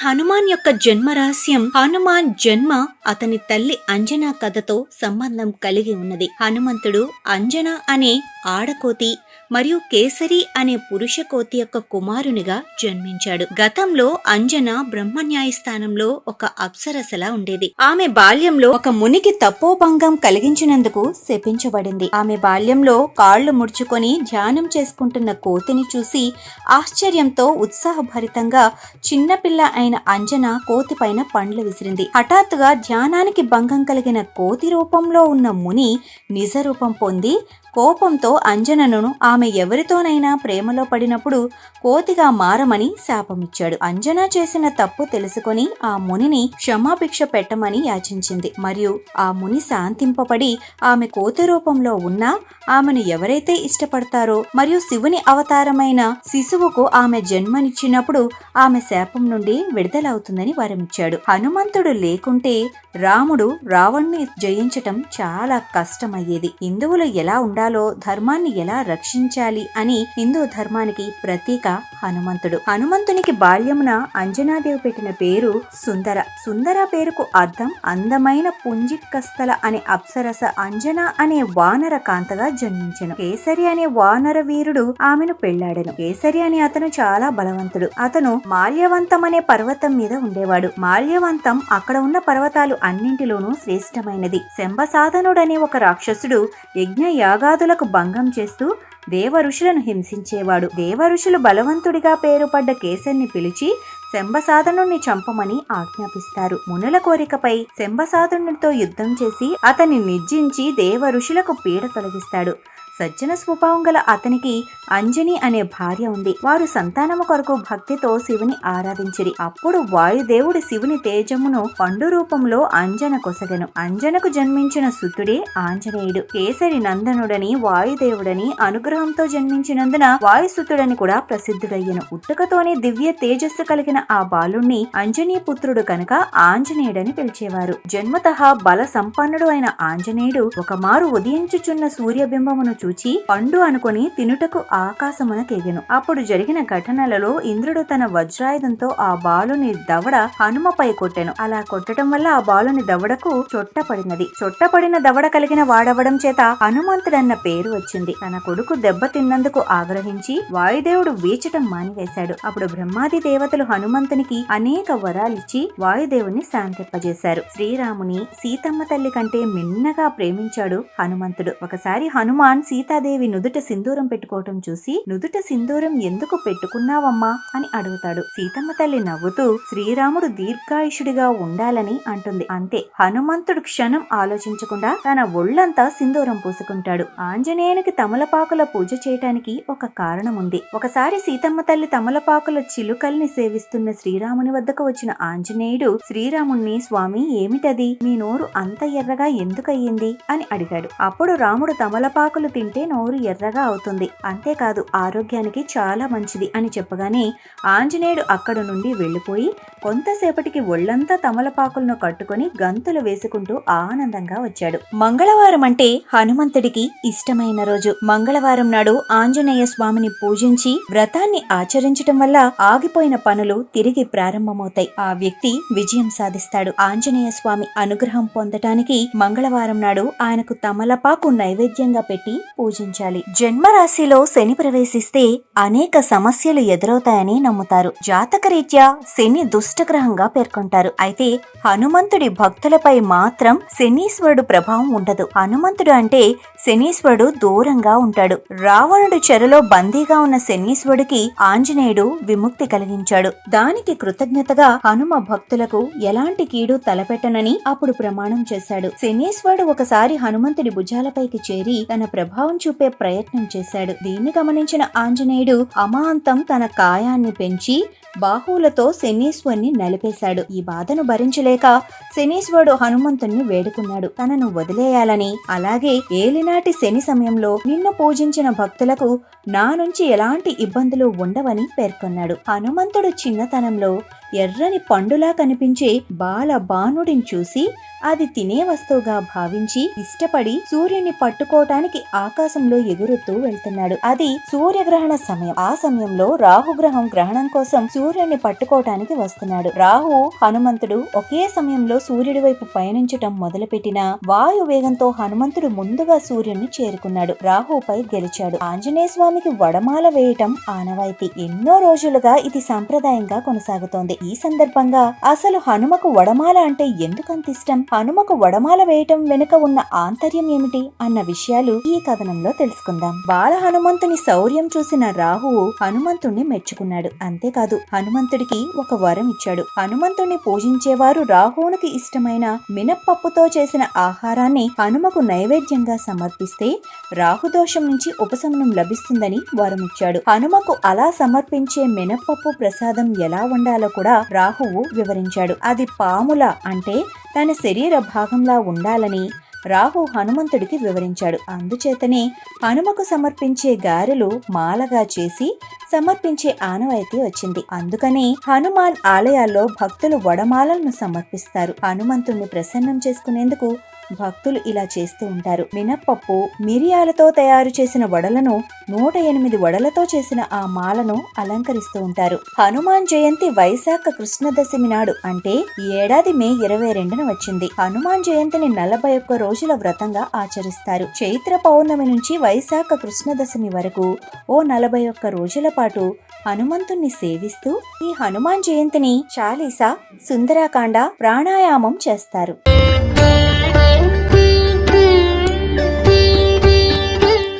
హనుమాన్ యొక్క జన్మ రహస్యం హనుమాన్ జన్మ అతని తల్లి అంజనా కథతో సంబంధం కలిగి ఉన్నది. హనుమంతుడు అంజన అనే ఆడకోతి మరియు కేసరి అనే పురుష కోతి యొక్క కుమారునిగా జన్మించాడు. గతంలో అంజన బ్రహ్మన్యాయస్థానంలో ఒక అప్సరసలా ఉండేది. ఆమె బాల్యంలో ఒక మునికి తపోభంగం కలిగించినందుకు శపించబడింది. ఆమె బాల్యంలో కాళ్లు ముడుచుకొని ధ్యానం చేసుకుంటున్న కోతిని చూసి ఆశ్చర్యంతో ఉత్సాహభరితంగా చిన్నపిల్ల అయిన అంజన కోతి పైన పండ్లు విసిరింది. హఠాత్తుగా ధ్యానానికి భంగం కలిగిన కోతి రూపంలో ఉన్న ముని నిజ రూపం పొంది కోపంతో అంజనను ఆమె ఎవరితోనైనా ప్రేమలో పడినప్పుడు కోతిగా మారమని శాపమిచ్చాడు. అంజన చేసిన తప్పు తెలుసుకొని ఆ మునిని క్షమాభిక్ష పెట్టమని యాచించింది. మరియు ఆ ముని శాంతింపబడి ఆమె కోతి రూపంలో ఉన్నా ఆమెను ఎవరైతే ఇష్టపడతారో మరియు శివుని అవతారమైన శిశువుకు ఆమె జన్మనిచ్చినప్పుడు ఆమె శాపం నుండి విడుదలవుతుందని వరమిచ్చాడు. హనుమంతుడు లేకుంటే రాముడు రావణ్ణి జయించటం చాలా కష్టమయ్యేది. హిందువులు ఎలా ఉండాలో, ధర్మాన్ని ఎలా రక్షించాలి అని హిందూ ధర్మానికి ప్రతీక హనుమంతుడు. హనుమంతునికి బాల్యమున అంజనాదేవి పెట్టిన పేరు సుందర. సుందర పేరుకు అర్థం అందమైన పుంజిక్కస్థల అనే అప్సరస అంజన అనే వానర కాంతగా జన్మించెను. కేసరి అనే వానర వీరుడు ఆమెను పెళ్లాడెను. కేసరి అనే అతను చాలా బలవంతుడు. అతను మాల్యవంతం అనే పర్వతం మీద ఉండేవాడు. మాల్యవంతం అక్కడ ఉన్న పర్వతాలు అన్నింటిలోనూ శ్రేష్టమైనది. శంభసాధనుడనే ఒక రాక్షసుడు యజ్ఞ యాగాదులకు భంగం చేస్తూ దేవ ఋషులను హింసించేవాడు. దేవ ఋషులు బలవంతుడిగా పేరుపడ్డ కేసరిని పిలిచి శంభసాధనుణ్ణి చంపమని ఆజ్ఞాపిస్తారు. మునుల కోరికపై శంభసాధనుడితో యుద్ధం చేసి అతన్ని నిర్జించి దేవ ఋషులకు పీడ తొలగిస్తాడు. సజ్జన స్వభావం గల అతనికి అంజని అనే భార్య ఉంది. వారు సంతానము కొరకు భక్తితో శివుని ఆరాధించిరి. అప్పుడు వాయుదేవుడు శివుని తేజమును పండు రూపంలో అంజన కొసగెను. అంజనకు జన్మించిన సుతుడే ఆంజనేయుడు. కేసరి నందనుడని వాయుదేవుడని అనుగ్రహంతో జన్మించినందున వాయుసుతుడని కూడా ప్రసిద్ధుడయ్యను. పుట్టుకతోనే దివ్య తేజస్సు కలిగిన ఆ బాలుణ్ణి అంజనీ పుత్రుడు కనుక ఆంజనేయుడని పిలిచేవారు. జన్మతః బల సంపన్నుడు అయిన ఆంజనేయుడు ఒకమారు ఉదయించుచున్న సూర్యబింబమును చూచి పండు అనుకుని తినుటకు ఆకాశమునకెగెను. అప్పుడు జరిగిన ఘటనలలో ఇంద్రుడు తన వజ్రాయుధంతో ఆ బాలుని దవడ హనుమపై కొట్టెను. అలా కొట్టడం వల్ల ఆ బాలుని దవడకు చొట్టపడినది. చొట్టపడిన దవడ కలిగిన వాడవడం చేత హనుమంతుడన్న పేరు వచ్చింది. తన కొడుకు దెబ్బ తిన్నందుకు ఆగ్రహించి వాయుదేవుడు వీచటం మానివేశాడు. అప్పుడు బ్రహ్మాది దేవతలు హనుమంతునికి అనేక వరాలిచ్చి వాయుదేవుని శాంతింపజేశారు. శ్రీరాముని సీతమ్మ తల్లి కంటే మిన్నగా ప్రేమించాడు హనుమంతుడు. ఒకసారి హనుమాన్ సీతాదేవి నుదుట సింధూరం పెట్టుకోవటం చూసి నుదుట సింధూరం ఎందుకు పెట్టుకున్నావమ్మా అని అడుగుతాడు. సీతమ్మ తల్లి నవ్వుతూ శ్రీరాముడు దీర్ఘాయుషుడిగా ఉండాలని అంటుంది. అంతే. హనుమంతుడు క్షణం ఆలోచించకుండా తన ఒళ్లంతా సింధూరం పూసుకుంటాడు. ఆంజనేయునికి తమలపాకుల పూజ చేయటానికి ఒక కారణం ఉంది. ఒకసారి సీతమ్మ తల్లి తమలపాకుల చిలుకల్ని సేవిస్తున్న శ్రీరాముని వద్దకు వచ్చిన ఆంజనేయుడు శ్రీరాముణ్ణి, స్వామి ఏమిటది, మీ నోరు అంత ఎర్రగా ఎందుకయ్యింది అని అడిగాడు. అప్పుడు రాముడు తమలపాకులు తింటే నోరు ఎర్రగా అవుతుంది, అంతేకాదు ఆరోగ్యానికి చాలా మంచిది అని చెప్పగానే ఆంజనేయుడు అక్కడ నుండి వెళ్లిపోయి కొంతసేపటికి ఒళ్లంతా తమలపాకులను కట్టుకుని గంతులు వేసుకుంటూ ఆనందంగా వచ్చాడు. మంగళవారం అంటే హనుమంతుడికి ఇష్టమైన రోజు. మంగళవారం నాడు ఆంజనేయ స్వామిని పూజించి వ్రతాన్ని ఆచరించటం వల్ల ఆగిపోయిన పనులు తిరిగి ప్రారంభమవుతాయి. ఆ వ్యక్తి విజయం సాధిస్తాడు. ఆంజనేయ స్వామి అనుగ్రహం పొందటానికి మంగళవారం నాడు ఆయనకు తమలపాకు నైవేద్యంగా పెట్టి పూజించాలి. జన్మరాశిలో శని ప్రవేశిస్తే అనేక సమస్యలు ఎదురవుతాయని నమ్ముతారు. జాతకరీత్యా శని దుష్టగ్రహంగా పేర్కొంటారు. అయితే హనుమంతుడి భక్తులపై మాత్రం శనీశ్వరుడు ప్రభావం ఉండదు. హనుమంతుడు అంటే శనీశ్వరుడు దూరంగా ఉంటాడు. రావణుడు చెరలో బందీగా ఉన్న శనీశ్వరుడికి ఆంజనేయుడు విముక్తి కలిగించాడు. దానికి కృతజ్ఞతగా హనుమ భక్తులకు ఎలాంటి కీడు తలపెట్టనని అప్పుడు ప్రమాణం చేశాడు. శనీశ్వరుడు ఒకసారి హనుమంతుడి భుజాలపైకి చేరి తన ప్రభావం చూపే ప్రయత్నం చేశాడు. దీన్ని గమనించిన ఆంజనేయుడు అమాంతం తన కాయాన్ని పెంచి బాహువులతో శనీశ్వరుని నలిపేశాడు. ఈ బాధను భరించలేక శనీశ్వరుడు హనుమంతుణ్ణి వేడుకున్నాడు, తనను వదిలేయాలని. అలాగే ఏలినాటి శని సమయంలో నిన్ను పూజించిన భక్తులకు నా నుంచి ఎలాంటి ఇబ్బందులు ఉండవని పేర్కొన్నాడు. హనుమంతుడు చిన్నతనంలో ఎర్రని పండులా కనిపించే బాలబాణుడిని చూసి అది తినే వస్తువుగా భావించి ఇష్టపడి సూర్యుని పట్టుకోవటానికి ఆకాశంలో ఎగురుతూ వెళ్తున్నాడు. అది సూర్యగ్రహణ సమయం. ఆ సమయంలో రాహుగ్రహం గ్రహణం కోసం సూర్యుని పట్టుకోవటానికి వస్తున్నాడు. రాహు హనుమంతుడు ఒకే సమయంలో సూర్యుడి వైపు పయనించటం మొదలుపెట్టిన వాయు వేగంతో హనుమంతుడు ముందుగా సూర్యుని చేరుకున్నాడు. రాహుపై గెలిచాడు. ఆంజనేయ స్వామికి వడమాల వేయటం ఆనవాయితీ. ఎన్నో రోజులుగా ఇది సంప్రదాయంగా కొనసాగుతోంది. ఈ సందర్భంగా అసలు హనుమకు వడమాల అంటే ఎందుకంత ఇష్టం, హనుమకు వడమాల వేయటం వెనుక ఉన్న ఆంతర్యం ఏమిటి అన్న విషయాలు ఈ కథనంలో తెలుసుకుందాం. బాల హనుమంతుని శౌర్యం చూసిన రాహువు హనుమంతుణ్ణి మెచ్చుకున్నాడు. అంతేకాదు హనుమంతుడికి ఒక వరం ఇచ్చాడు. హనుమంతుణ్ణి పూజించేవారు రాహువునికి ఇష్టమైన మినప్పప్పుతో చేసిన ఆహారాన్ని హనుమకు నైవేద్యంగా సమర్పిస్తే రాహుదోషం నుంచి ఉపశమనం లభిస్తుందని వరమిచ్చాడు. హనుమకు అలా సమర్పించే మినప్పప్పు ప్రసాదం ఎలా వండాలో కూడా రాహువు వివరించాడు. అది పాముల అంటే తన శరీర భాగంలా ఉండాలని రాహు హనుమంతుడికి వివరించాడు. అందుచేతనే హనుమకు సమర్పించే గారెలు మాలగా చేసి సమర్పించే ఆనవాయితీ వచ్చింది. అందుకనే హనుమాన్ ఆలయాల్లో భక్తులు వడమాలలను సమర్పిస్తారు. హనుమంతుణ్ణి ప్రసన్నం చేసుకునేందుకు భక్తులు ఇలా చేస్తూ ఉంటారు. మినప్పప్పు మిరియాలతో తయారు చేసిన వడలను 108 వడలతో చేసిన ఆ మాలను అలంకరిస్తూ ఉంటారు. హనుమాన్ జయంతి వైశాఖ కృష్ణ దశమి నాడు అంటే ఈ ఏడాది మే 22న వచ్చింది. హనుమాన్ జయంతిని 41 రోజుల వ్రతంగా ఆచరిస్తారు. చైత్ర పౌర్ణమి నుంచి వైశాఖ కృష్ణ దశమి వరకు ఓ 41 రోజుల పాటు హనుమంతుణ్ణి సేవిస్తూ ఈ హనుమాన్ జయంతిని చాలీసా, సుందరాకాండ, ప్రాణాయామం చేస్తారు.